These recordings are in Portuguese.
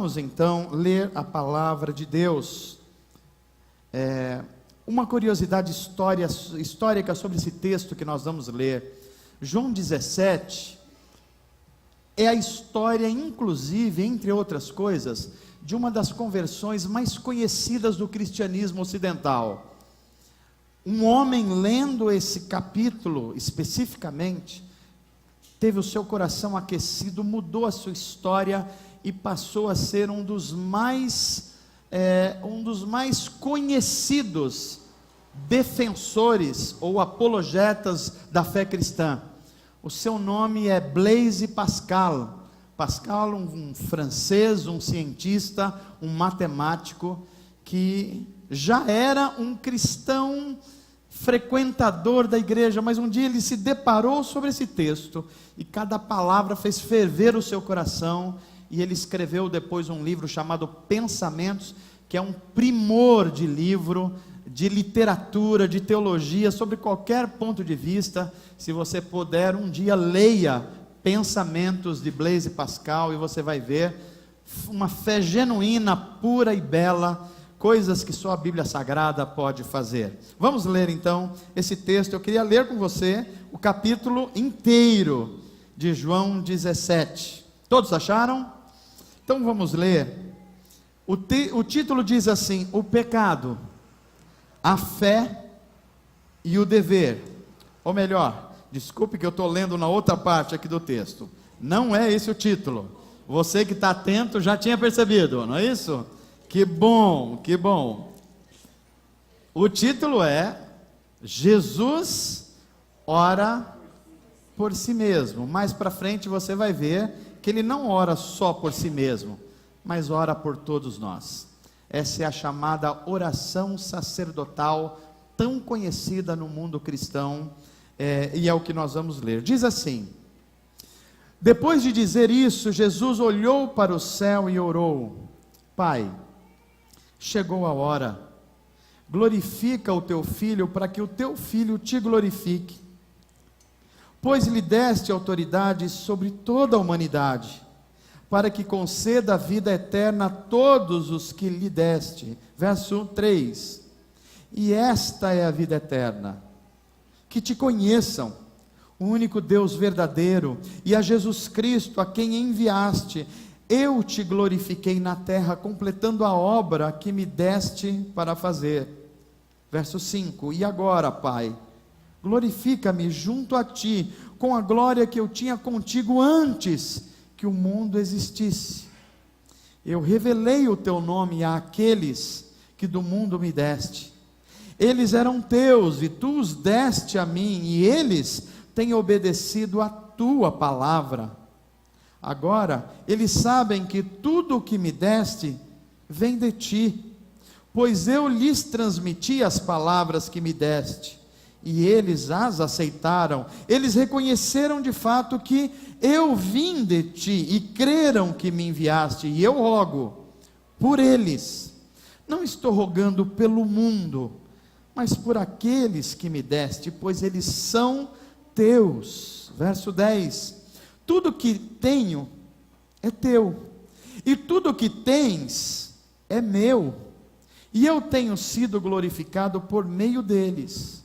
Vamos então ler a palavra de Deus. Uma curiosidade histórica sobre esse texto que nós vamos ler. João 17 é a história, inclusive, entre outras coisas, de uma das conversões mais conhecidas do cristianismo ocidental. Um homem lendo esse capítulo especificamente, teve o seu coração aquecido, mudou a sua história e passou a ser um dos mais conhecidos defensores ou apologetas da fé cristã. O seu nome é Blaise Pascal. Pascal, um francês, um cientista, um matemático, que já era um cristão frequentador da igreja, mas um dia ele se deparou sobre esse texto, e cada palavra fez ferver o seu coração, e ele escreveu depois um livro chamado Pensamentos, que é um primor de livro, de literatura, de teologia, sobre qualquer ponto de vista. Se você puder, um dia leia Pensamentos de Blaise Pascal, e você vai ver uma fé genuína, pura e bela, coisas que só a Bíblia Sagrada pode fazer. Vamos ler então esse texto. Eu queria ler com você o capítulo inteiro de João 17. Todos acharam? Então vamos ler. O título diz assim: o pecado, a fé e o dever. Ou melhor, desculpe que eu estou lendo na outra parte aqui do texto. Não é esse o título. Você que está atento já tinha percebido, não é isso? Que bom, que bom. O título é Jesus ora por si mesmo. Mais para frente você vai ver que ele não ora só por si mesmo, mas ora por todos nós. Essa é a chamada oração sacerdotal, tão conhecida no mundo cristão, e é o que nós vamos ler. Diz assim: depois de dizer isso, Jesus olhou para o céu e orou: Pai, chegou a hora, glorifica o teu filho, para que o teu filho te glorifique, pois lhe deste autoridade sobre toda a humanidade, para que conceda a vida eterna a todos os que lhe deste. Verso 3: e esta é a vida eterna, que te conheçam, o único Deus verdadeiro, e a Jesus Cristo, a quem enviaste. Eu te glorifiquei na terra, completando a obra que me deste para fazer. Verso 5: e agora, Pai, glorifica-me junto a ti, com a glória que eu tinha contigo antes que o mundo existisse. Eu revelei o teu nome àqueles que do mundo me deste. Eles eram teus, e tu os deste a mim, e eles têm obedecido a tua palavra. Agora eles sabem que tudo o que me deste vem de ti, pois eu lhes transmiti as palavras que me deste, e eles as aceitaram. Eles reconheceram de fato que eu vim de ti, e creram que me enviaste. E eu rogo por eles. Não estou rogando pelo mundo, mas por aqueles que me deste, pois eles são teus. Verso 10: tudo que tenho é teu, e tudo que tens é meu, e eu tenho sido glorificado por meio deles.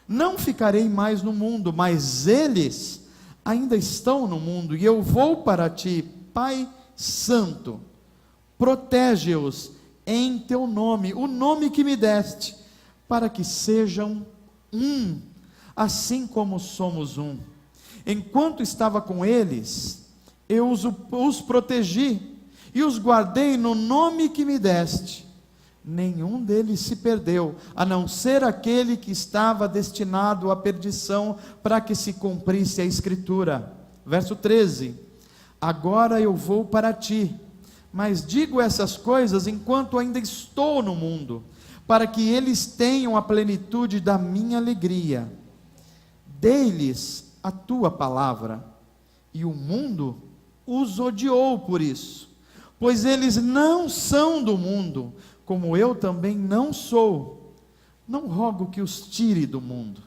Não ficarei mais no mundo, mas eles ainda estão no mundo, e eu vou para ti. Pai Santo, protege-os em teu nome, o nome que me deste, para que sejam um, assim como somos um. Enquanto estava com eles, eu os protegi, e os guardei no nome que me deste. Nenhum deles se perdeu, a não ser aquele que estava destinado à perdição, para que se cumprisse a Escritura. Verso 13: agora eu vou para ti, mas digo essas coisas enquanto ainda estou no mundo, para que eles tenham a plenitude da minha alegria. Dei-lhes a tua palavra, e o mundo os odiou por isso, pois eles não são do mundo, como eu também não sou. Não rogo que os tire do mundo,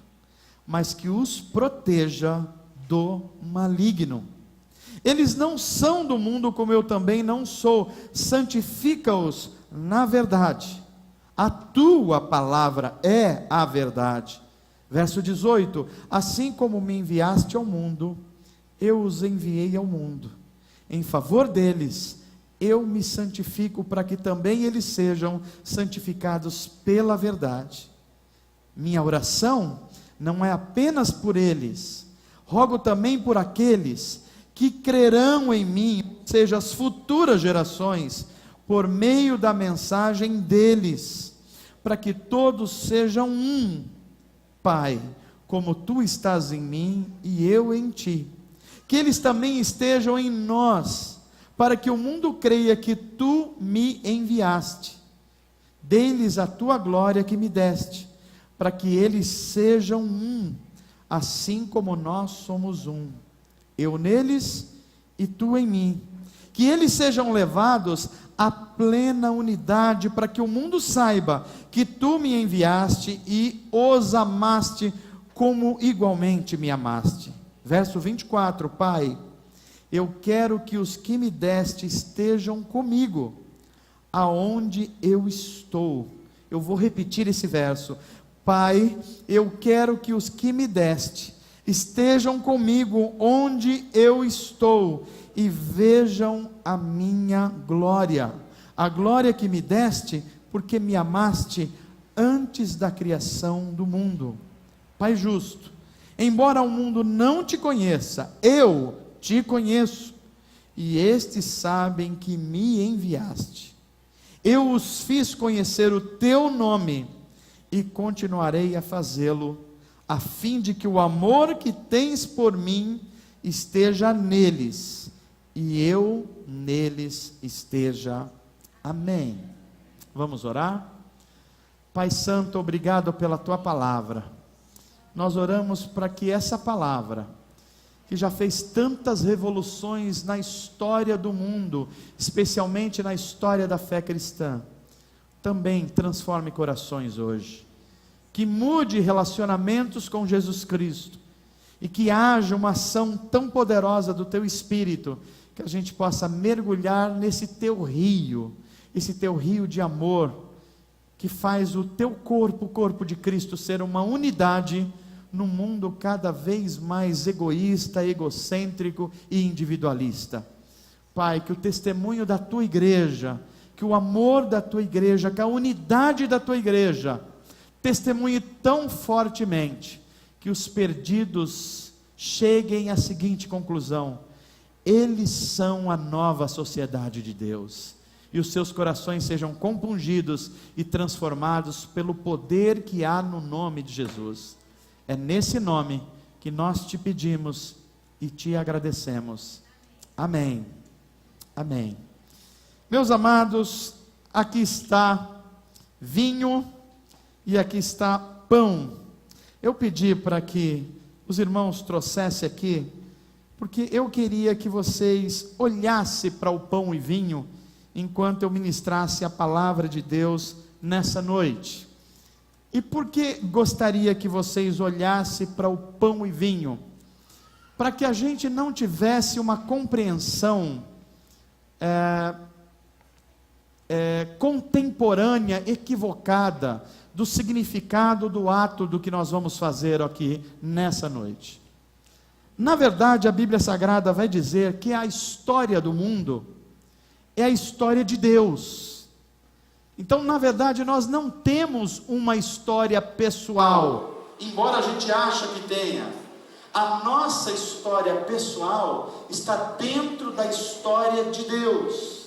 mas que os proteja do maligno. Eles não são do mundo, como eu também não sou. Santifica-os na verdade. A tua palavra é a verdade. Verso 18: assim como me enviaste ao mundo, eu os enviei ao mundo. Em favor deles, eu me santifico, para que também eles sejam santificados pela verdade. Minha oração não é apenas por eles, rogo também por aqueles que crerão em mim, ou seja, as futuras gerações, por meio da mensagem deles, para que todos sejam um, Pai, como tu estás em mim e eu em ti, que eles também estejam em nós, para que o mundo creia que tu me enviaste. Dê-lhes a tua glória que me deste, para que eles sejam um, assim como nós somos um, eu neles e tu em mim, que eles sejam levados à plena unidade, para que o mundo saiba que tu me enviaste e os amaste como igualmente me amaste. Verso 24: Pai, eu quero que os que me deste estejam comigo, aonde eu estou. Eu vou repetir esse verso. Pai, eu quero que os que me deste estejam comigo onde eu estou, e vejam a minha glória, a glória que me deste, porque me amaste antes da criação do mundo. Pai justo, embora o mundo não te conheça, eu te conheço, e estes sabem que me enviaste. Eu os fiz conhecer o teu nome, e continuarei a fazê-lo, a fim de que o amor que tens por mim esteja neles, e eu neles esteja. Amém. Vamos orar? Pai Santo, obrigado pela tua palavra. Nós oramos para que essa palavra, que já fez tantas revoluções na história do mundo, especialmente na história da fé cristã, também transforme corações hoje, que mude relacionamentos com Jesus Cristo, e que haja uma ação tão poderosa do teu Espírito, que a gente possa mergulhar nesse teu rio, esse teu rio de amor, que faz o teu corpo, o corpo de Cristo, ser uma unidade num mundo cada vez mais egoísta, egocêntrico e individualista. Pai, que o testemunho da tua igreja, que o amor da tua igreja, que a unidade da tua igreja testemunhe tão fortemente, que os perdidos cheguem à seguinte conclusão: eles são a nova sociedade de Deus, e os seus corações sejam compungidos e transformados pelo poder que há no nome de Jesus. É nesse nome que nós te pedimos e te agradecemos. Amém. Amém. Meus amados, aqui está vinho e aqui está pão. Eu pedi para que os irmãos trouxessem aqui, porque eu queria que vocês olhassem para o pão e vinho, enquanto eu ministrasse a palavra de Deus nessa noite. E por que gostaria que vocês olhassem para o pão e vinho? Para que a gente não tivesse uma compreensão contemporânea, equivocada, do significado do ato do que nós vamos fazer aqui nessa noite. Na verdade, a Bíblia Sagrada vai dizer que a história do mundo é a história de Deus. Então, na verdade, nós não temos uma história pessoal, embora a gente ache que tenha. A nossa história pessoal está dentro da história de Deus.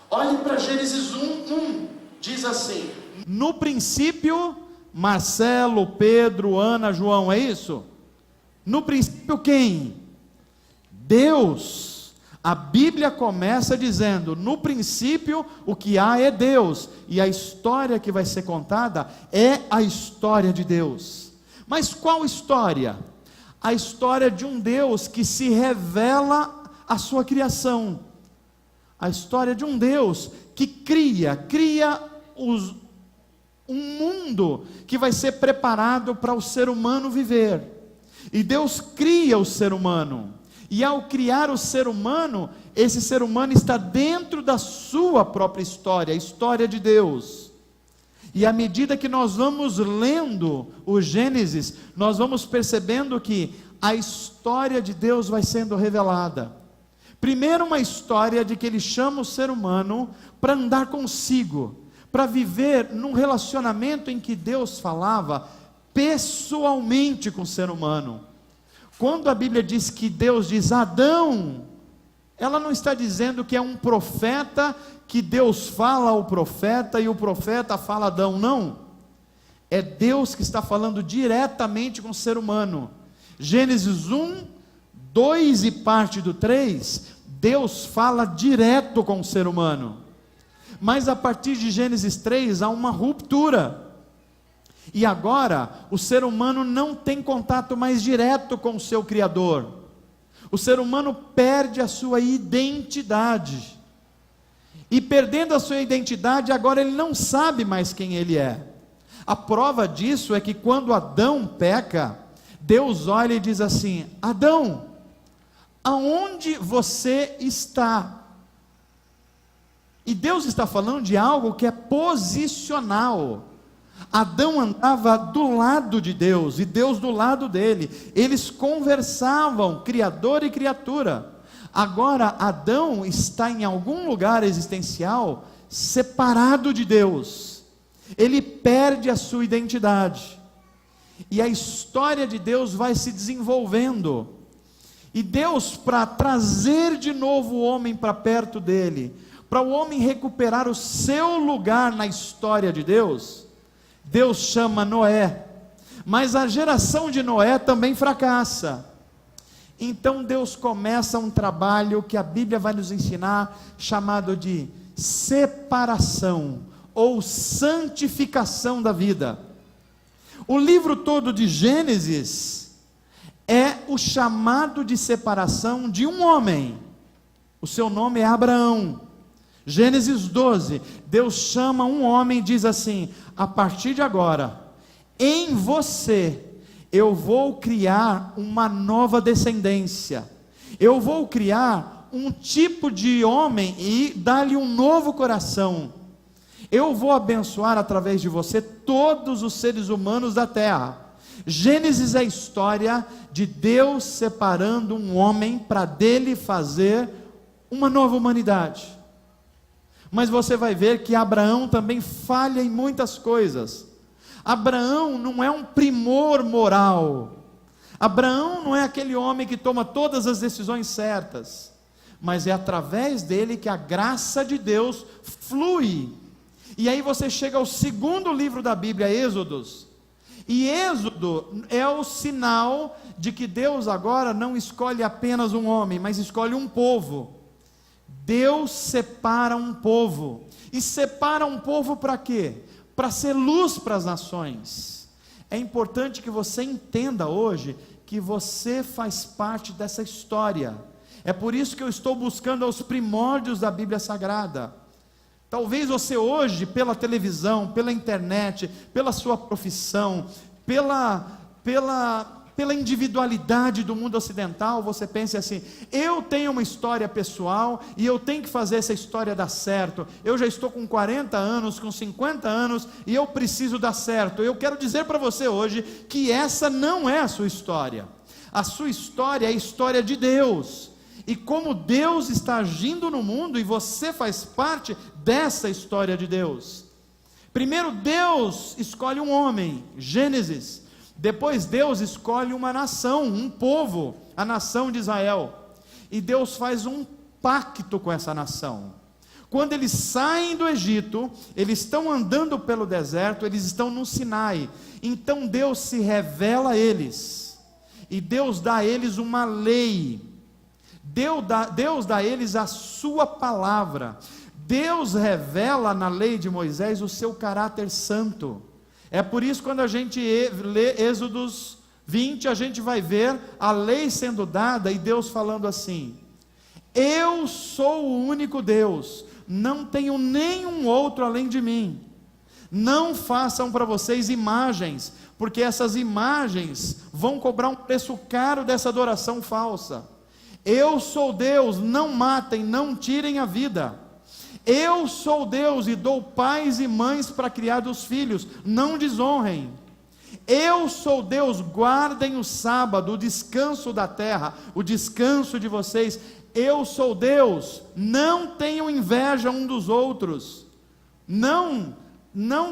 Olhe para Gênesis 1:1, diz assim: no princípio, Marcelo, Pedro, Ana, João, é isso? No princípio quem? Deus. A Bíblia começa dizendo: no princípio o que há é Deus, e a história que vai ser contada é a história de Deus. Mas qual história? A história de um Deus que se revela à sua criação. A história de um Deus que cria um mundo que vai ser preparado para o ser humano viver. E Deus cria o ser humano, E ao criar o ser humano, esse ser humano está dentro da sua própria história, a história de Deus. E à medida que nós vamos lendo o Gênesis, nós vamos percebendo que a história de Deus vai sendo revelada. Primeiro, uma história de que Ele chama o ser humano para andar consigo, para viver num relacionamento em que Deus falava pessoalmente com o ser humano. Quando a Bíblia diz que Deus diz Adão, ela não está dizendo que é um profeta, que Deus fala ao profeta e o profeta fala a Adão, não. É Deus que está falando diretamente com o ser humano. Gênesis 1, 2 e parte do 3, Deus fala direto com o ser humano. Mas a partir de Gênesis 3 há uma ruptura. E agora o ser humano não tem contato mais direto com o seu Criador. O ser humano perde a sua identidade. E perdendo a sua identidade, agora ele não sabe mais quem ele é. A prova disso é que quando Adão peca, Deus olha e diz assim: Adão, aonde você está? E Deus está falando de algo que é posicional. Adão andava do lado de Deus e Deus do lado dele. Eles conversavam, criador e criatura. Agora Adão está em algum lugar existencial separado de Deus. Ele perde a sua identidade. E a história de Deus vai se desenvolvendo. E Deus, para trazer de novo o homem para perto dele, para o homem recuperar o seu lugar na história de Deus, Deus chama Noé. Mas a geração de Noé também fracassa. Então Deus começa um trabalho que a Bíblia vai nos ensinar, chamado de separação ou santificação da vida. O livro todo de Gênesis é o chamado de separação de um homem. O seu nome é Abraão. Gênesis 12, Deus chama um homem e diz assim: a partir de agora, em você, eu vou criar uma nova descendência, eu vou criar um tipo de homem e dar-lhe um novo coração, eu vou abençoar através de você todos os seres humanos da terra. Gênesis é a história de Deus separando um homem para dele fazer uma nova humanidade. Mas você vai ver que Abraão também falha em muitas coisas. Abraão não é um primor moral. Abraão não é aquele homem que toma todas as decisões certas. Mas é através dele que a graça de Deus flui. E aí você chega ao segundo livro da Bíblia, Êxodos. E Êxodo é o sinal de que Deus agora não escolhe apenas um homem, mas escolhe um povo. Deus separa um povo. E separa um povo para quê? Para ser luz para as nações. É importante que você entenda hoje que você faz parte dessa história. É por isso que eu estou buscando os primórdios da Bíblia Sagrada. Talvez você hoje, pela televisão, pela internet, pela sua profissão, pela individualidade do mundo ocidental, você pense assim: eu tenho uma história pessoal e eu tenho que fazer essa história dar certo. Eu já estou com 40 anos, com 50 anos e eu preciso dar certo. Eu quero dizer para você hoje que essa não é a sua história. A sua história é a história de Deus. E como Deus está agindo no mundo e você faz parte dessa história de Deus. Primeiro Deus escolhe um homem, Gênesis. Depois Deus escolhe uma nação, um povo, a nação de Israel. E Deus faz um pacto com essa nação. Quando eles saem do Egito, eles estão andando pelo deserto, eles estão no Sinai. Então Deus se revela a eles. E Deus dá a eles uma lei. Deus dá a eles a sua palavra. Deus revela na lei de Moisés o seu caráter santo. É por isso que quando a gente lê Êxodos 20, a gente vai ver a lei sendo dada e Deus falando assim: eu sou o único Deus, não tenho nenhum outro além de mim. Não façam para vocês imagens, porque essas imagens vão cobrar um preço caro dessa adoração falsa. Eu sou Deus, não matem, não tirem a vida. Eu sou Deus e dou pais e mães para criar os filhos, não desonrem. Eu sou Deus, guardem o sábado, o descanso da terra, o descanso de vocês. Eu sou Deus, não tenham inveja um dos outros. Não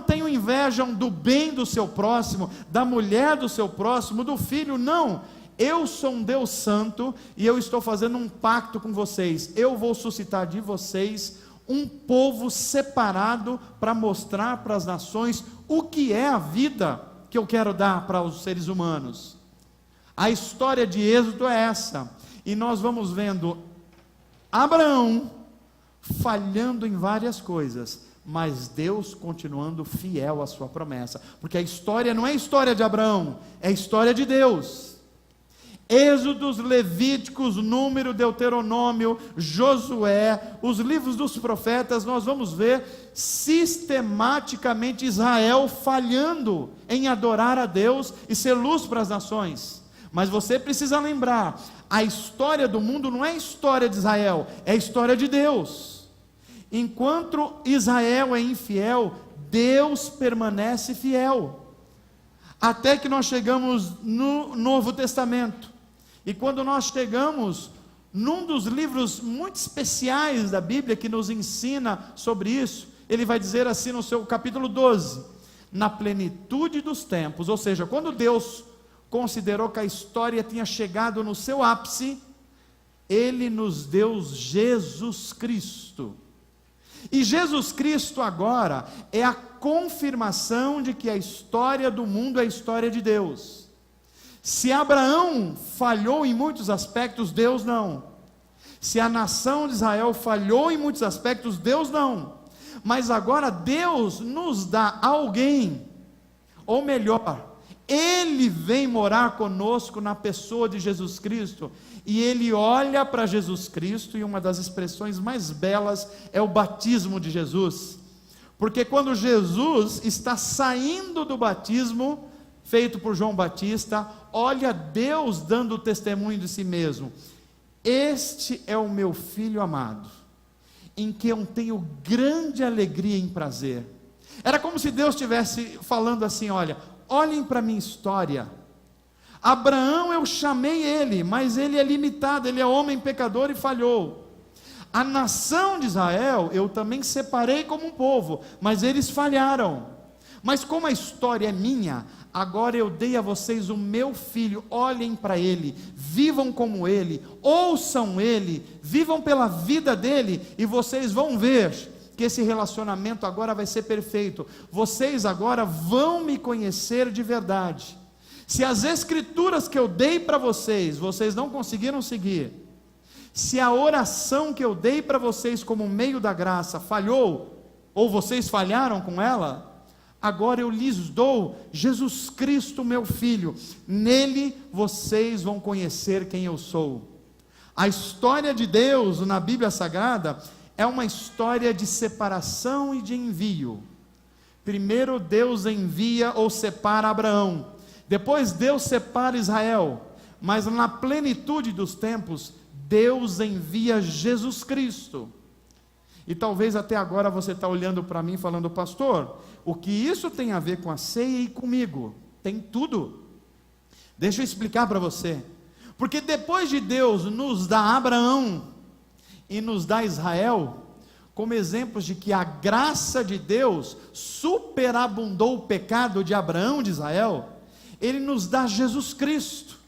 tenham inveja do bem do seu próximo, da mulher do seu próximo, do filho, não. Eu sou um Deus santo e eu estou fazendo um pacto com vocês. Eu vou suscitar de vocês um povo separado para mostrar para as nações o que é a vida que eu quero dar para os seres humanos. A história de Êxodo é essa, e nós vamos vendo Abraão falhando em várias coisas, mas Deus continuando fiel à sua promessa, porque a história não é a história de Abraão, é a história de Deus. Êxodos, Levíticos, Número, Deuteronômio, Josué, os livros dos profetas, nós vamos ver sistematicamente Israel falhando em adorar a Deus e ser luz para as nações. Mas você precisa lembrar, a história do mundo não é a história de Israel, é a história de Deus. Enquanto Israel é infiel, Deus permanece fiel, até que nós chegamos no Novo Testamento. E quando nós chegamos num dos livros muito especiais da Bíblia, que nos ensina sobre isso, ele vai dizer assim no seu capítulo 12, na plenitude dos tempos, ou seja, quando Deus considerou que a história tinha chegado no seu ápice, ele nos deu Jesus Cristo. E Jesus Cristo agora é a confirmação de que a história do mundo é a história de Deus. Se Abraão falhou em muitos aspectos, Deus não. Se a nação de Israel falhou em muitos aspectos, Deus não. Mas agora Deus nos dá alguém, ou melhor, Ele vem morar conosco na pessoa de Jesus Cristo, e Ele olha para Jesus Cristo, e uma das expressões mais belas é o batismo de Jesus, porque quando Jesus está saindo do batismo, feito por João Batista, olha Deus dando testemunho de si mesmo: este é o meu filho amado, em que eu tenho grande alegria e prazer. Era como se Deus estivesse falando assim: olhem para a minha história. Abraão, eu chamei ele, mas ele é limitado, ele é homem pecador e falhou. A nação de Israel, eu também separei como um povo, mas eles falharam. Mas como a história é minha, agora eu dei a vocês o meu filho. Olhem para ele, vivam como ele, ouçam ele, vivam pela vida dele, e vocês vão ver que esse relacionamento agora vai ser perfeito. Vocês agora vão me conhecer de verdade. Se as escrituras que eu dei para vocês, vocês não conseguiram seguir, se a oração que eu dei para vocês como meio da graça falhou, ou vocês falharam com ela, agora eu lhes dou Jesus Cristo, meu Filho. Nele vocês vão conhecer quem eu sou. A história de Deus na Bíblia Sagrada é uma história de separação e de envio. Primeiro Deus envia ou separa Abraão, depois Deus separa Israel, mas na plenitude dos tempos, Deus envia Jesus Cristo. E talvez até agora você está olhando para mim falando: pastor, o que isso tem a ver com a ceia e comigo? Tem tudo. Deixa eu explicar para você. Porque depois de Deus nos dar Abraão e nos dar Israel, como exemplos de que a graça de Deus superabundou o pecado de Abraão e de Israel, Ele nos dá Jesus Cristo.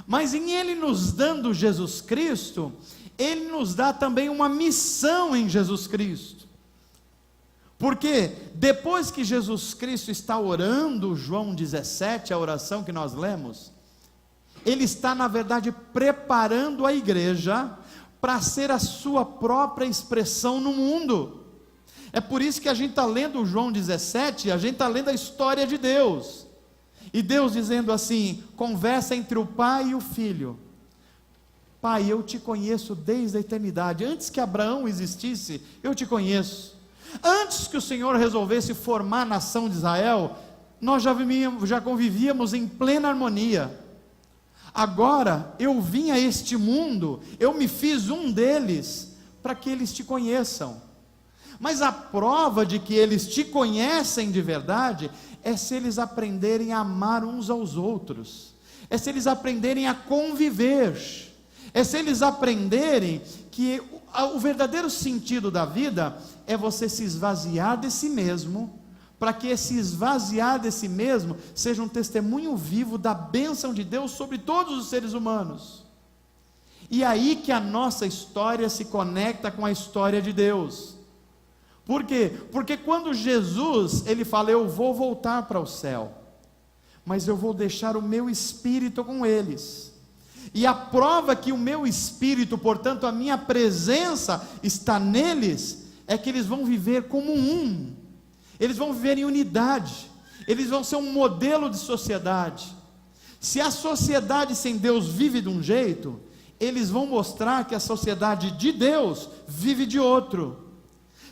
Mas em Ele nos dando Jesus Cristo, Ele nos dá também uma missão em Jesus Cristo. Porque depois que Jesus Cristo está orando, João 17, a oração que nós lemos, Ele está na verdade preparando a igreja para ser a sua própria expressão no mundo. É por isso que a gente está lendo João 17, a gente está lendo a história de Deus, e Deus dizendo assim, conversa entre o pai e o filho: Pai, eu te conheço desde a eternidade, antes que Abraão existisse, eu te conheço. Antes que o Senhor resolvesse formar a nação de Israel, nós já convivíamos em plena harmonia. Agora eu vim a este mundo, eu me fiz um deles, para que eles te conheçam. Mas a prova de que eles te conhecem de verdade, é se eles aprenderem a amar uns aos outros, é se eles aprenderem a conviver, é se eles aprenderem que o verdadeiro sentido da vida é você se esvaziar de si mesmo, para que esse esvaziar de si mesmo seja um testemunho vivo da bênção de Deus sobre todos os seres humanos. E aí que a nossa história se conecta com a história de Deus. Por quê? Porque quando Jesus, ele fala, eu vou voltar para o céu, mas eu vou deixar o meu espírito com eles. E a prova que o meu espírito, portanto a minha presença está neles, é que eles vão viver como um, eles vão viver em unidade, eles vão ser um modelo de sociedade. Se a sociedade sem Deus vive de um jeito, eles vão mostrar que a sociedade de Deus vive de outro.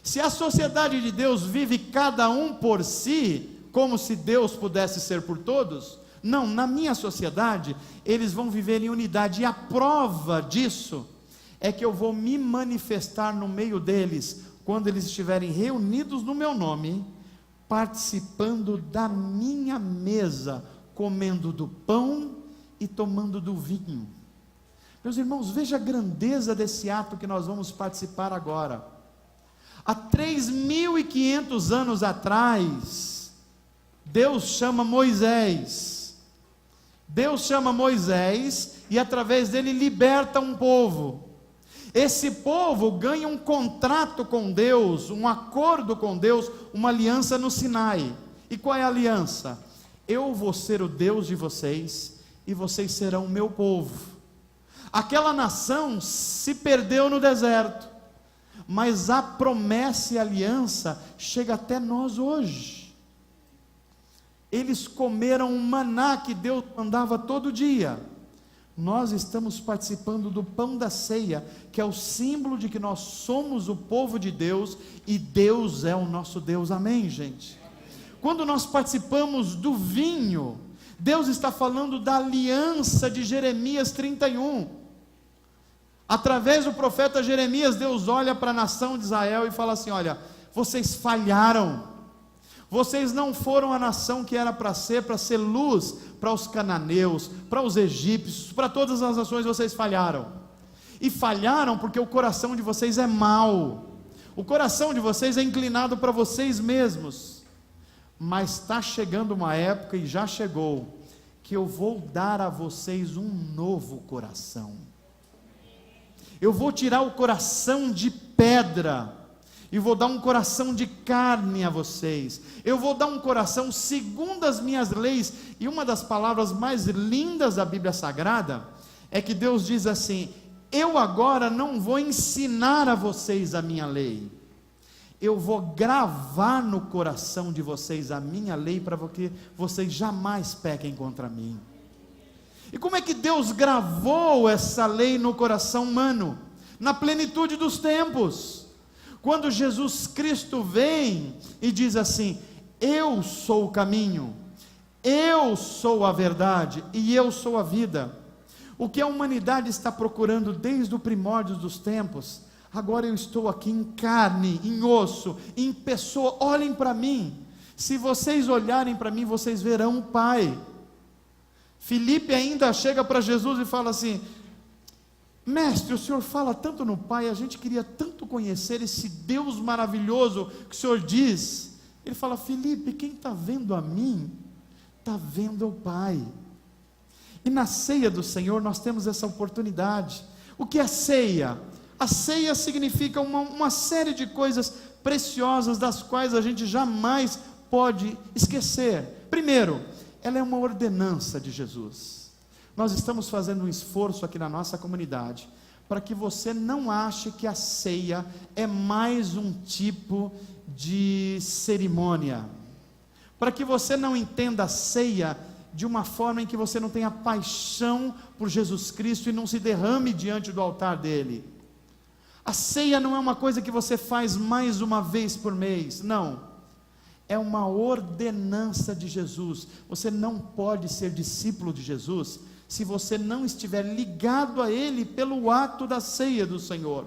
Se a sociedade de Deus vive cada um por si, como se Deus pudesse ser por todos, não, na minha sociedade, eles vão viver em unidade, e a prova disso, é que eu vou me manifestar no meio deles, quando eles estiverem reunidos no meu nome, participando da minha mesa, comendo do pão e tomando do vinho. Meus irmãos, veja a grandeza desse ato que nós vamos participar agora. Há 3.500 anos atrás, Deus chama Moisés, e através dele liberta um povo. Esse povo ganha um contrato com Deus, um acordo com Deus, uma aliança no Sinai. E qual é a aliança? Eu vou ser o Deus de vocês, e vocês serão o meu povo. Aquela nação se perdeu no deserto, mas a promessa e a aliança chega até nós hoje. Eles comeram um maná que Deus mandava todo dia. Nós estamos participando do pão da ceia, que é o símbolo de que nós somos o povo de Deus, e Deus é o nosso Deus, amém, gente? Quando nós participamos do vinho, Deus está falando da aliança de Jeremias 31, através do profeta Jeremias, Deus olha para a nação de Israel e fala assim, olha, vocês falharam, vocês não foram a nação que era para ser luz para os cananeus, para os egípcios, para todas as nações. Vocês falharam, e falharam porque o coração de vocês é mau, o coração de vocês é inclinado para vocês mesmos, mas está chegando uma época, e já chegou, que eu vou dar a vocês um novo coração. Eu vou tirar o coração de pedra, e vou dar um coração de carne a vocês. Eu vou dar um coração segundo as minhas leis. E uma das palavras mais lindas da Bíblia Sagrada, é que Deus diz assim, eu agora não vou ensinar a vocês a minha lei, eu vou gravar no coração de vocês a minha lei, para que vocês jamais pequem contra mim. E como é que Deus gravou essa lei no coração humano? Na plenitude dos tempos, quando Jesus Cristo vem e diz assim, eu sou o caminho, eu sou a verdade, e eu sou a vida. O que a humanidade está procurando desde o primórdio dos tempos, agora eu estou aqui em carne, em osso, em pessoa. Olhem para mim, se vocês olharem para mim, vocês verão o Pai. Filipe ainda chega para Jesus e fala assim, mestre, o senhor fala tanto no Pai, a gente queria tanto conhecer esse Deus maravilhoso que o senhor diz. Ele fala, Filipe, quem está vendo a mim, está vendo o Pai. E na ceia do Senhor nós temos essa oportunidade. O que é ceia? A ceia significa uma série de coisas preciosas, das quais a gente jamais pode esquecer. Primeiro, ela é uma ordenança de Jesus. Nós estamos fazendo um esforço aqui na nossa comunidade, para que você não ache que a ceia é mais um tipo de cerimônia, para que você não entenda a ceia de uma forma em que você não tenha paixão por Jesus Cristo e não se derrame diante do altar dele. A ceia não é uma coisa que você faz mais uma vez por mês, não. é uma ordenança de Jesus. Você não pode ser discípulo de Jesus se você não estiver ligado a Ele pelo ato da ceia do Senhor.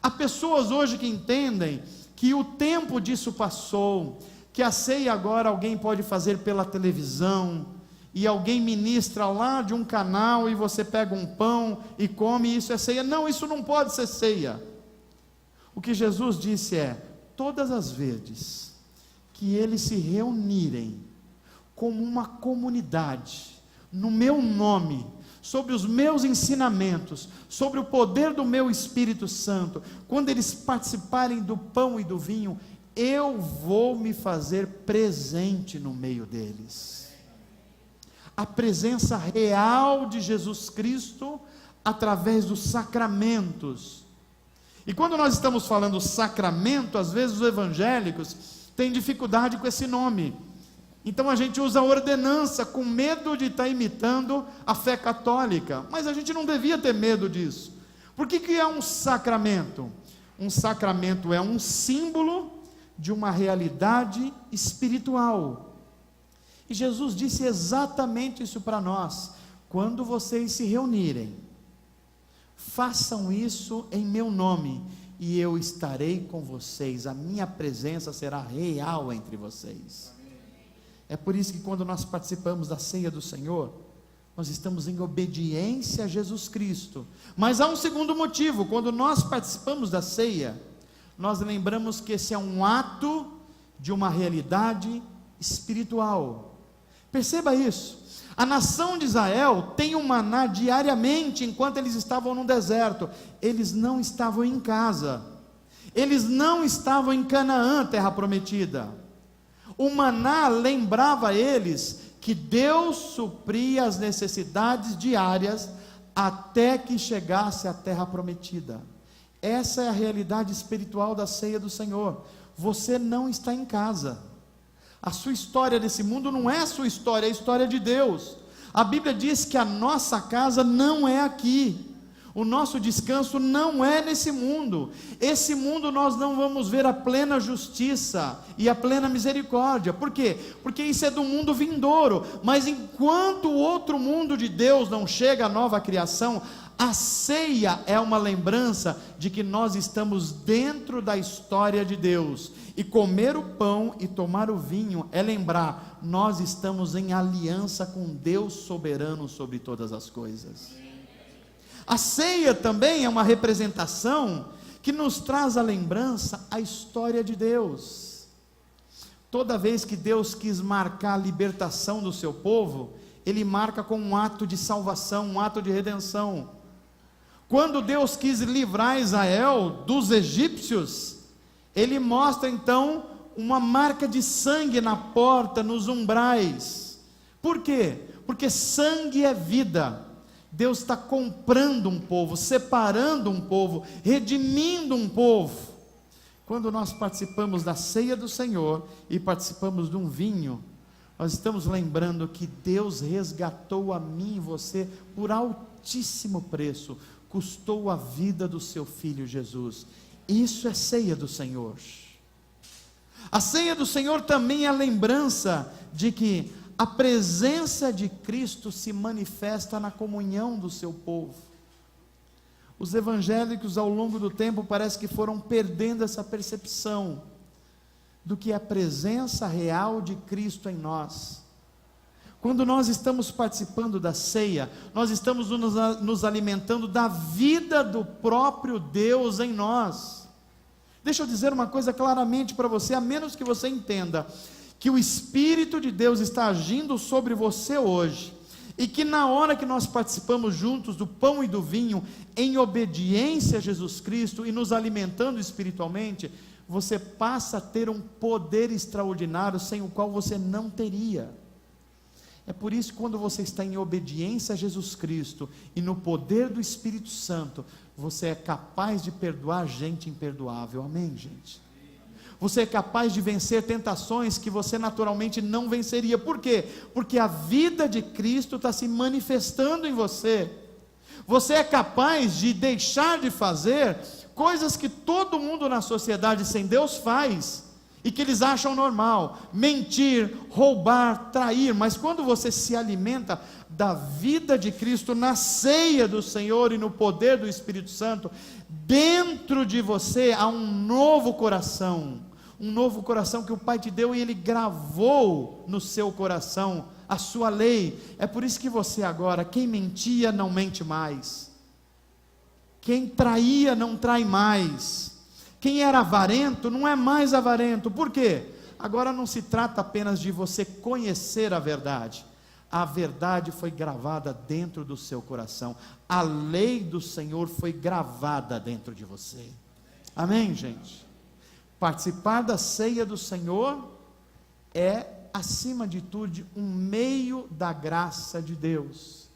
Há pessoas hoje que entendem que o tempo disso passou, que a ceia agora alguém pode fazer pela televisão, e alguém ministra lá de um canal, e você pega um pão e come, e isso é ceia. Não, isso não pode ser ceia. O que Jesus disse é: todas as vezes que eles se reunirem como uma comunidade, no meu nome, sobre os meus ensinamentos, sobre o poder do meu Espírito Santo, quando eles participarem do pão e do vinho, eu vou me fazer presente no meio deles. A presença real de Jesus Cristo através dos sacramentos. E quando nós estamos falando sacramento, às vezes os evangélicos têm dificuldade com esse nome. Então a gente usa ordenança com medo de estar imitando a fé católica. Mas a gente não devia ter medo disso. Por que é um sacramento? Um sacramento é um símbolo de uma realidade espiritual. E Jesus disse exatamente isso para nós: quando vocês se reunirem, façam isso em meu nome, e eu estarei com vocês, a minha presença será real entre vocês. É por isso que quando nós participamos da ceia do Senhor, nós estamos em obediência a Jesus Cristo. Mas há um segundo motivo: quando nós participamos da ceia, nós lembramos que esse é um ato de uma realidade espiritual. Perceba isso. A nação de Israel tem um maná diariamente enquanto eles estavam no deserto. Eles não estavam em casa, eles não estavam em Canaã, terra prometida. O maná lembrava a eles que Deus supria as necessidades diárias até que chegasse à terra prometida. Essa é a realidade espiritual da ceia do Senhor. Você não está em casa. A sua história nesse mundo não é a sua história, é a história de Deus. A Bíblia diz que a nossa casa não é aqui. O nosso descanso não é nesse mundo. Esse mundo nós não vamos ver a plena justiça e a plena misericórdia. Por quê? Porque isso é do mundo vindouro. Mas enquanto o outro mundo de Deus não chega à nova criação, a ceia é uma lembrança de que nós estamos dentro da história de Deus. E comer o pão e tomar o vinho é lembrar: nós estamos em aliança com Deus soberano sobre todas as coisas. A ceia também é uma representação que nos traz à lembrança a história de Deus. Toda vez que Deus quis marcar a libertação do seu povo, Ele marca com um ato de salvação, um ato de redenção. Quando Deus quis livrar Israel dos egípcios, Ele mostra então uma marca de sangue na porta, nos umbrais. Por quê? Porque sangue é vida. Deus está comprando um povo, separando um povo, redimindo um povo. Quando nós participamos da ceia do Senhor e participamos de um vinho, nós estamos lembrando que Deus resgatou a mim e você por altíssimo preço, custou a vida do seu Filho Jesus. Isso é ceia do Senhor. A ceia do Senhor também é a lembrança de que a presença de Cristo se manifesta na comunhão do seu povo. Os evangélicos ao longo do tempo parece que foram perdendo essa percepção do que é a presença real de Cristo em nós. Quando nós estamos participando da ceia, nós estamos nos alimentando da vida do próprio Deus em nós. Deixa eu dizer uma coisa claramente para você, a menos que você entenda que o Espírito de Deus está agindo sobre você hoje, e que na hora que nós participamos juntos do pão e do vinho, em obediência a Jesus Cristo e nos alimentando espiritualmente, você passa a ter um poder extraordinário sem o qual você não teria. É por isso que quando você está em obediência a Jesus Cristo e no poder do Espírito Santo, você é capaz de perdoar gente imperdoável. Amém, gente? Você é capaz de vencer tentações que você naturalmente não venceria. Por quê? Porque a vida de Cristo está se manifestando em você. Você é capaz de deixar de fazer coisas que todo mundo na sociedade sem Deus faz, e que eles acham normal: mentir, roubar, trair. Mas quando você se alimenta da vida de Cristo, na ceia do Senhor e no poder do Espírito Santo, dentro de você há um novo coração que o Pai te deu, e Ele gravou no seu coração a sua lei. É por isso que você agora, quem mentia não mente mais, quem traía não trai mais, quem era avarento não é mais avarento. Por quê? Agora não se trata apenas de você conhecer a verdade foi gravada dentro do seu coração, a lei do Senhor foi gravada dentro de você. Amém, gente? Participar da ceia do Senhor é, acima de tudo, um meio da graça de Deus.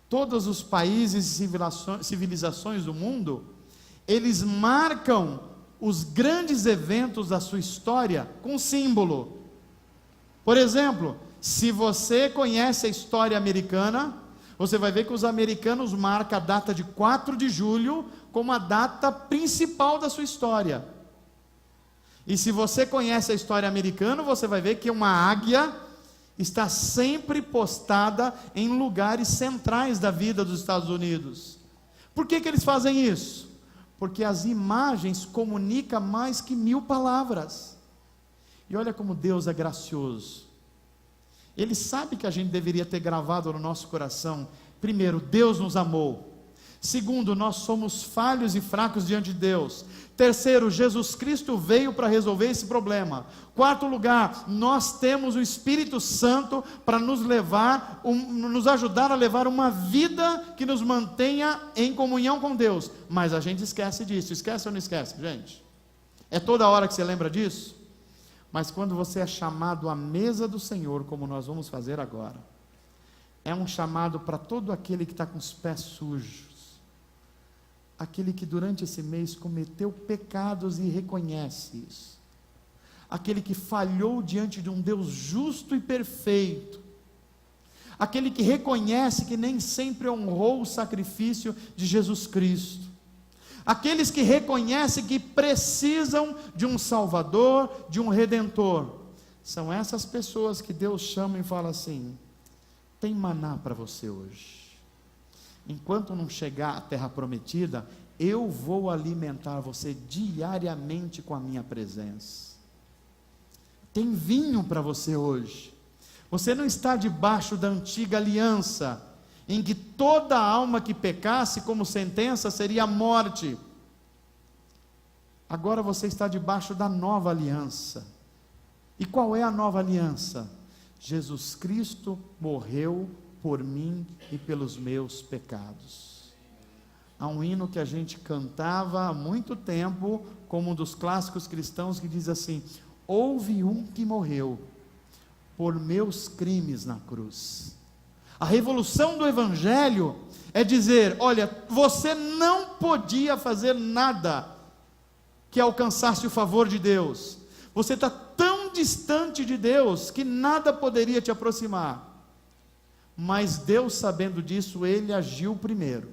Todos os países e civilizações do mundo, eles marcam os grandes eventos da sua história com símbolo. Por exemplo, se você conhece a história americana, você vai ver que os americanos marcam a data de 4 de julho como a data principal da sua história. E se você conhece a história americana, você vai ver que uma águia está sempre postada em lugares centrais da vida dos Estados Unidos. Por que eles fazem isso? Porque as imagens comunicam mais que 1000 palavras. E olha como Deus é gracioso. Ele sabe que a gente deveria ter gravado no nosso coração: primeiro, Deus nos amou; segundo, nós somos falhos e fracos diante de Deus; terceiro, Jesus Cristo veio para resolver esse problema; quarto lugar, nós temos o Espírito Santo para nos ajudar a levar uma vida que nos mantenha em comunhão com Deus. Mas a gente esquece disso. Esquece ou não esquece, gente? É toda hora que você lembra disso? Mas quando você é chamado à mesa do Senhor, como nós vamos fazer agora, é um chamado para todo aquele que está com os pés sujos, aquele que durante esse mês cometeu pecados e reconhece isso, aquele que falhou diante de um Deus justo e perfeito, aquele que reconhece que nem sempre honrou o sacrifício de Jesus Cristo, aqueles que reconhecem que precisam de um Salvador, de um Redentor. São essas pessoas que Deus chama e fala assim: tem maná para você hoje. Enquanto não chegar à terra prometida, eu vou alimentar você diariamente com a minha presença. Tem vinho para você hoje. Você não está debaixo da antiga aliança, em que toda alma que pecasse, como sentença, seria a morte. Agora você está debaixo da nova aliança. E qual é a nova aliança? Jesus Cristo morreu por mim e pelos meus pecados. Há um hino que a gente cantava há muito tempo, como um dos clássicos cristãos, que diz assim: houve um que morreu por meus crimes na cruz. A revolução do Evangelho é dizer: olha, você não podia fazer nada que alcançasse o favor de Deus, você está tão distante de Deus que nada poderia te aproximar. Mas Deus, sabendo disso, Ele agiu primeiro,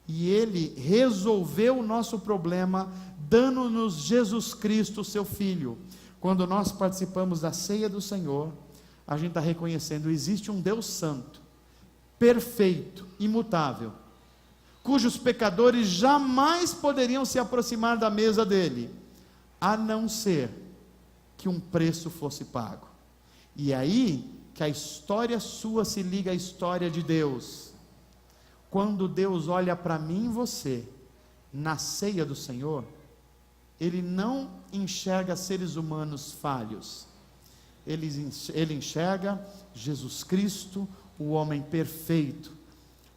e Ele resolveu o nosso problema, dando-nos Jesus Cristo, seu Filho. Quando nós participamos da ceia do Senhor, a gente está reconhecendo: existe um Deus santo, perfeito, imutável, cujos pecadores jamais poderiam se aproximar da mesa dele, a não ser que um preço fosse pago. E aí que a história sua se liga à história de Deus. Quando Deus olha para mim e você, na ceia do Senhor, Ele não enxerga seres humanos falhos, Ele enxerga Jesus Cristo, o homem perfeito,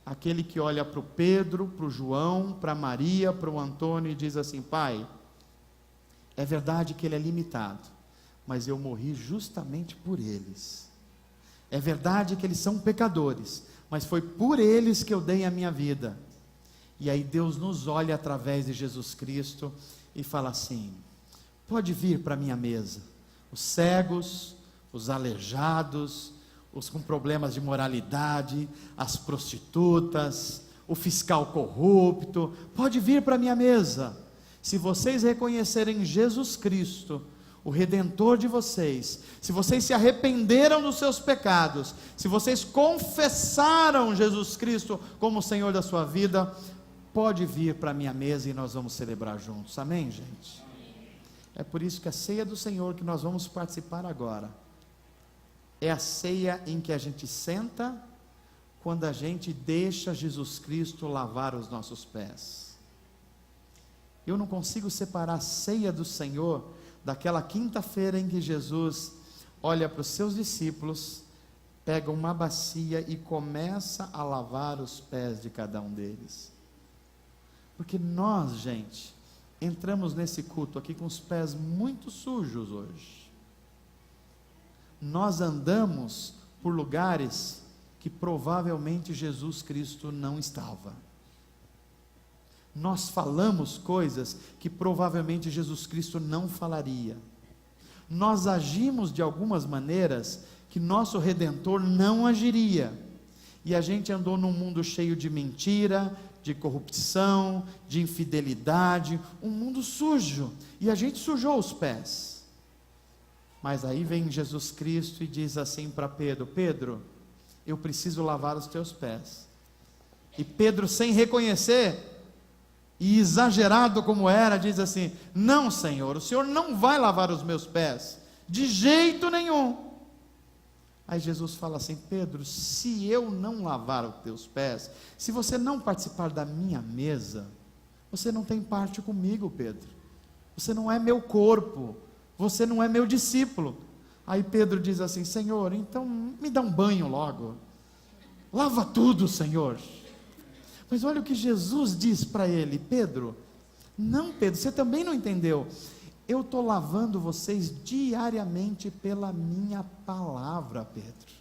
aquele que olha para o Pedro, para o João, para a Maria, para o Antônio e diz assim: Pai, é verdade que ele é limitado, mas eu morri justamente por eles. É verdade que eles são pecadores, mas foi por eles que eu dei a minha vida. E aí Deus nos olha através de Jesus Cristo e fala assim: pode vir para a minha mesa, os cegos, os aleijados, os com problemas de moralidade, as prostitutas, o fiscal corrupto, pode vir para a minha mesa. Se vocês reconhecerem Jesus Cristo, o Redentor de vocês, se vocês se arrependeram dos seus pecados, se vocês confessaram Jesus Cristo como o Senhor da sua vida, pode vir para a minha mesa e nós vamos celebrar juntos. Amém, gente? É por isso que a ceia do Senhor que nós vamos participar agora é a ceia em que a gente senta quando a gente deixa Jesus Cristo lavar os nossos pés. Eu não consigo separar a ceia do Senhor daquela quinta-feira em que Jesus olha para os seus discípulos, pega uma bacia e começa a lavar os pés de cada um deles. Porque nós, gente, entramos nesse culto aqui com os pés muito sujos hoje. Nós andamos por lugares que provavelmente Jesus Cristo não estava. Nós falamos coisas que provavelmente Jesus Cristo não falaria. Nós agimos de algumas maneiras que nosso Redentor não agiria. E a gente andou num mundo cheio de mentira, de corrupção, de infidelidade, um mundo sujo. E a gente sujou os pés. Mas aí vem Jesus Cristo e diz assim para Pedro: Pedro, eu preciso lavar os teus pés. E Pedro, sem reconhecer, e exagerado como era, diz assim: não, Senhor, o Senhor não vai lavar os meus pés, de jeito nenhum. Aí Jesus fala assim: Pedro, se eu não lavar os teus pés, se você não participar da minha mesa, você não tem parte comigo, Pedro. Você não é meu corpo, você não é meu discípulo. Aí Pedro diz assim: Senhor, então me dá um banho logo, lava tudo, Senhor. Mas olha o que Jesus diz para ele: Pedro, não, Pedro, você também não entendeu. Eu estou lavando vocês diariamente pela minha palavra, Pedro.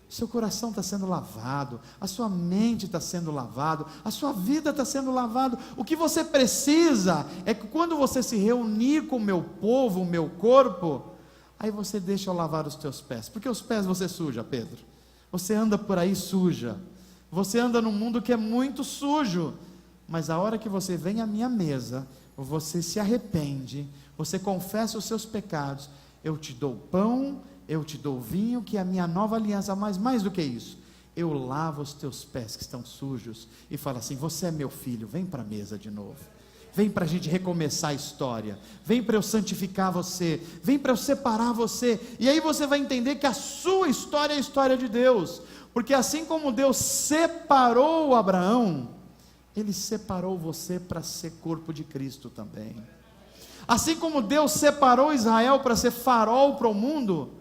Seu coração está sendo lavado, a sua mente está sendo lavado, a sua vida está sendo lavado. O que você precisa é que quando você se reunir com o meu povo, o meu corpo, aí você deixa eu lavar os teus pés, porque os pés você suja, Pedro. Você anda por aí suja. Você anda num mundo que é muito sujo, mas a hora que você vem à minha mesa, você se arrepende, você confessa os seus pecados, eu te dou pão, eu te dou vinho, que é a minha nova aliança, mas mais do que isso, eu lavo os teus pés que estão sujos, e falo assim: você é meu filho, vem para a mesa de novo, vem para a gente recomeçar a história, vem para eu santificar você, vem para eu separar você, e aí você vai entender que a sua história é a história de Deus, porque assim como Deus separou Abraão, Ele separou você para ser corpo de Cristo também. Assim como Deus separou Israel para ser farol para o mundo,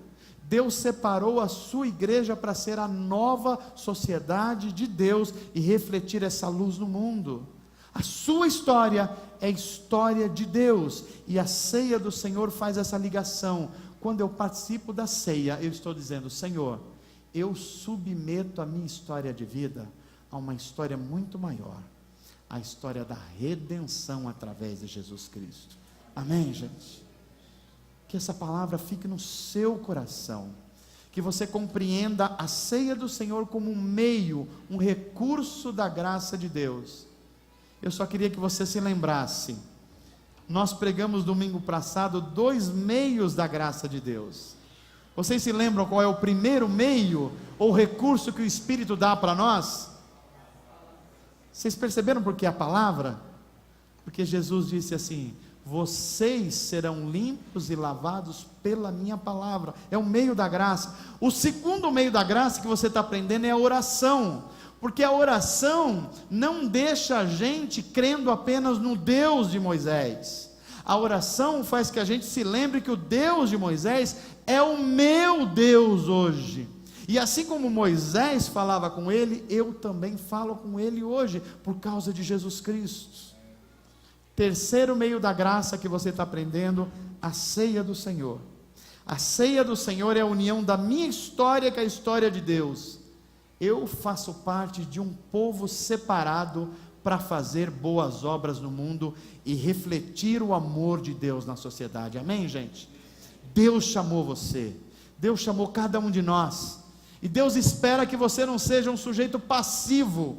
Deus separou a sua igreja para ser a nova sociedade de Deus e refletir essa luz no mundo. A sua história é a história de Deus, e a ceia do Senhor faz essa ligação. Quando eu participo da ceia, eu estou dizendo: Senhor, eu submeto a minha história de vida a uma história muito maior, a história da redenção através de Jesus Cristo. Amém, gente? Que essa palavra fique no seu coração, que você compreenda a ceia do Senhor como um meio, um recurso da graça de Deus. Eu só queria que você se lembrasse, nós pregamos domingo passado 2 meios da graça de Deus. Vocês se lembram qual é o primeiro meio ou recurso que o Espírito dá para nós? Vocês perceberam por que a palavra? Porque Jesus disse assim: vocês serão limpos e lavados pela minha palavra. É o meio da graça. O segundo meio da graça que você está aprendendo é a oração, porque a oração não deixa a gente crendo apenas no Deus de Moisés. A oração faz que a gente se lembre que o Deus de Moisés é o meu Deus hoje. E assim como Moisés falava com ele, eu também falo com ele hoje, por causa de Jesus Cristo. Terceiro meio da graça que você está aprendendo: a ceia do Senhor. A ceia do Senhor é a união da minha história com a história de Deus. Eu faço parte de um povo separado para fazer boas obras no mundo e refletir o amor de Deus na sociedade. Amém, gente? Deus chamou você, Deus chamou cada um de nós, e Deus espera que você não seja um sujeito passivo.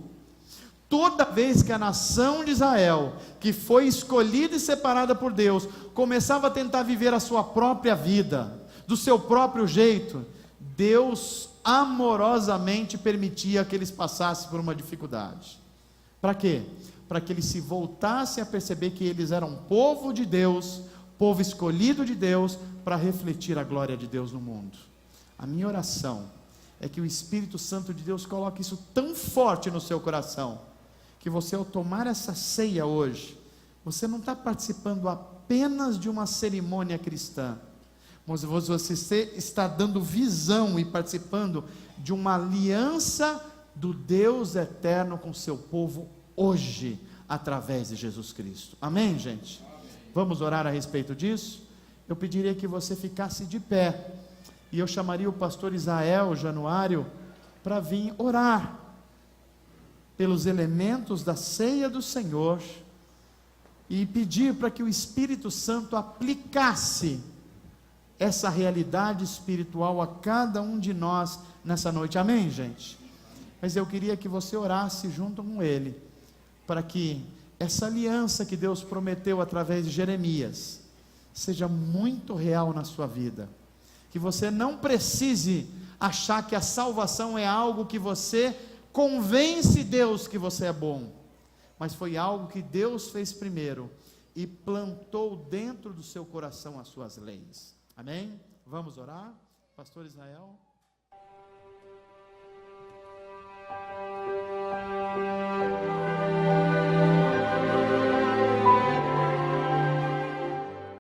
Toda vez que a nação de Israel, que foi escolhida e separada por Deus, começava a tentar viver a sua própria vida, do seu próprio jeito, Deus amorosamente permitia que eles passassem por uma dificuldade. Para quê? Para que eles se voltassem a perceber que eles eram povo de Deus, povo escolhido de Deus, para refletir a glória de Deus no mundo. A minha oração é que o Espírito Santo de Deus coloque isso tão forte no seu coração, que você, ao tomar essa ceia hoje, você não está participando apenas de uma cerimônia cristã, mas você está dando visão e participando de uma aliança do Deus eterno com o seu povo hoje, através de Jesus Cristo. Amém, gente? Vamos orar a respeito disso? Eu pediria que você ficasse de pé, e eu chamaria o pastor Israel Januário para vir orar pelos elementos da ceia do Senhor, e pedir para que o Espírito Santo aplicasse essa realidade espiritual a cada um de nós nessa noite. Amém, gente? Mas eu queria que você orasse junto com ele, para que essa aliança que Deus prometeu através de Jeremias seja muito real na sua vida, que você não precise achar que a salvação é algo que você convence Deus que você é bom, mas foi algo que Deus fez primeiro e plantou dentro do seu coração as suas leis. Amém? Vamos orar? Pastor Israel.